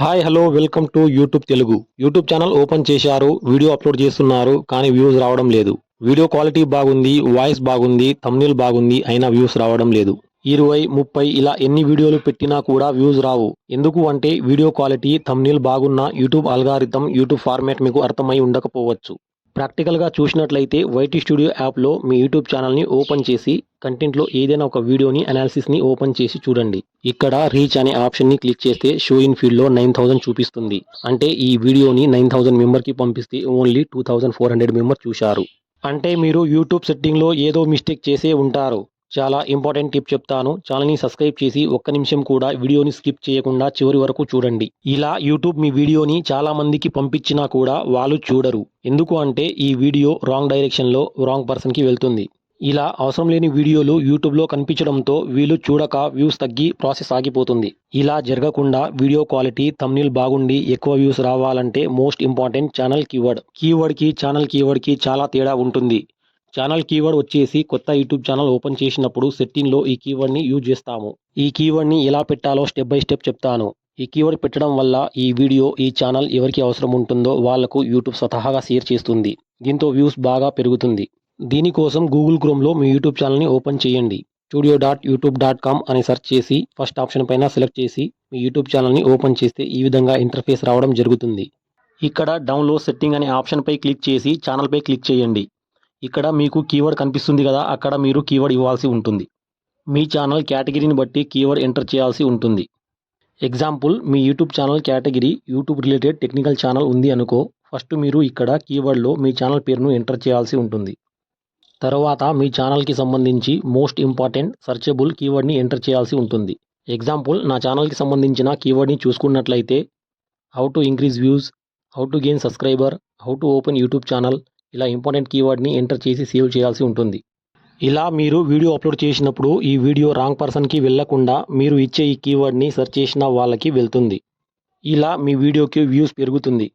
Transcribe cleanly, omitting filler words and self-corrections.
Hi hello welcome to YouTube Telugu. YouTube channel open చేశారు, video upload చేస్తున్నారు, కానీ views రావడం లేదు. వీడియో క్వాలిటీ బాగుంది, వాయిస్ బాగుంది, థంబ్నెయిల్ బాగుంది, అయినా వ్యూస్ రావడం లేదు. 20, 30 ఇలా ఎన్ని వీడియోలు పెట్టినా కూడా వ్యూస్ రావు. ఎందుకు అంటే వీడియో క్వాలిటీ, థంబ్నెయిల్ బాగున్నా యూట్యూబ్ అల్గారిథం, యూట్యూబ్ ఫార్మాట్ మీకు అర్థమై ఉండకపోవచ్చు. ప్రాక్టికల్గా చూసినట్లయితే వైటీ స్టూడియో యాప్లో మీ యూట్యూబ్ ఛానల్ని ఓపెన్ చేసి కంటెంట్లో ఏదైనా ఒక వీడియోని అనాలిసిస్ని ఓపెన్ చేసి చూడండి. ఇక్కడ రీచ్ అనే ఆప్షన్ని క్లిక్ చేస్తే షో ఇన్ ఫీల్డ్లో 9000 చూపిస్తుంది. అంటే ఈ వీడియోని 9000 మెంబర్కి పంపిస్తే ఓన్లీ 2400 మెంబర్ చూశారు. అంటే మీరు యూట్యూబ్ సెట్టింగ్లో ఏదో మిస్టేక్ చేసే ఉంటారు. చాలా ఇంపార్టెంట్ టిప్ చెప్తాను. ఛానల్ని సబ్స్క్రైబ్ చేసి ఒక్క నిమిషం కూడా వీడియోని స్కిప్ చేయకుండా చివరి వరకు చూడండి. ఇలా యూట్యూబ్ మీ వీడియోని చాలా మందికి పంపించినా కూడా వాళ్ళు చూడరు. ఎందుకు అంటే ఈ వీడియో రాంగ్ డైరెక్షన్లో రాంగ్ పర్సన్కి వెళ్తుంది. ఇలా అవసరం లేని వీడియోలు యూట్యూబ్లో కనిపించడంతో వీళ్ళు చూడక వ్యూస్ తగ్గి ప్రాసెస్ ఆగిపోతుంది. ఇలా జరగకుండా వీడియో క్వాలిటీ, థంబ్నెయిల్ బాగుండి ఎక్కువ వ్యూస్ రావాలంటే మోస్ట్ ఇంపార్టెంట్ ఛానల్ కీవర్డ్. కీవర్డ్కి ఛానల్ కీవర్డ్కి చాలా తేడా ఉంటుంది. ఛానల్ కీవర్డ్ వచ్చేసి కొత్త యూట్యూబ్ ఛానల్ ఓపెన్ చేసినప్పుడు సెట్టింగ్లో ఈ కీవర్డ్ని యూజ్ చేస్తాము. ఈ కీవర్డ్ని ఎలా పెట్టాలో స్టెప్ బై స్టెప్ చెప్తాను. ఈ కీవర్డ్ పెట్టడం వల్ల ఈ వీడియో, ఈ ఛానల్ ఎవరికి అవసరం ఉంటుందో వాళ్లకు యూట్యూబ్ స్వతహాగా షేర్ చేస్తుంది. దీంతో వ్యూస్ బాగా పెరుగుతుంది. దీనికోసం గూగుల్ క్రోమ్లో మీ యూట్యూబ్ ఛానల్ని ఓపెన్ చేయండి. studio.youtube.com అని సెర్చ్ చేసి ఫస్ట్ ఆప్షన్ పైన సెలెక్ట్ చేసి మీ యూట్యూబ్ ఛానల్ని ఓపెన్ చేస్తే ఈ విధంగా ఇంటర్ఫేస్ రావడం జరుగుతుంది. ఇక్కడ డౌన్లోడ్ సెట్టింగ్ అనే ఆప్షన్పై క్లిక్ చేసి ఛానల్పై క్లిక్ చేయండి. ఇక్కడ మీకు కీవర్డ్ కనిపిస్తుంది కదా, అక్కడ మీరు కీవర్డ్ ఇవ్వాల్సి ఉంటుంది. మీ ఛానల్ కేటగిరీని బట్టి కీవర్డ్ ఎంటర్ చేయాల్సి ఉంటుంది. ఎగ్జాంపుల్, మీ YouTube channel category YouTube related technical channel ఉంది అనుకో. ఫస్ట్ మీరు ఇక్కడ కీవర్డ్లో మీ ఛానల్ పేరును ఎంటర్ చేయాల్సి ఉంటుంది. తర్వాత మీ ఛానల్కి సంబంధించి మోస్ట్ ఇంపార్టెంట్ సర్చబుల్ కీవర్డ్ని ఎంటర్ చేయాల్సి ఉంటుంది. ఎగ్జాంపుల్, నా ఛానల్కి సంబంధించిన కీవర్డ్ని చూసుకున్నట్లయితే how to increase views, how to gain subscriber, how to open YouTube channel, ఇలా ఇంపార్టెంట్ కీవర్డ్ని ఎంటర్ చేసి సేవ్ చేయాల్సి ఉంటుంది. ఇలా మీరు వీడియో అప్లోడ్ చేసినప్పుడు ఈ వీడియో రాంగ్ పర్సన్కి వెళ్లకుండా మీరు ఇచ్చే ఈ కీవర్డ్ని సెర్చ్ చేసిన వాళ్ళకి వెళ్తుంది. ఇలా మీ వీడియోకి వ్యూస్ పెరుగుతుంది.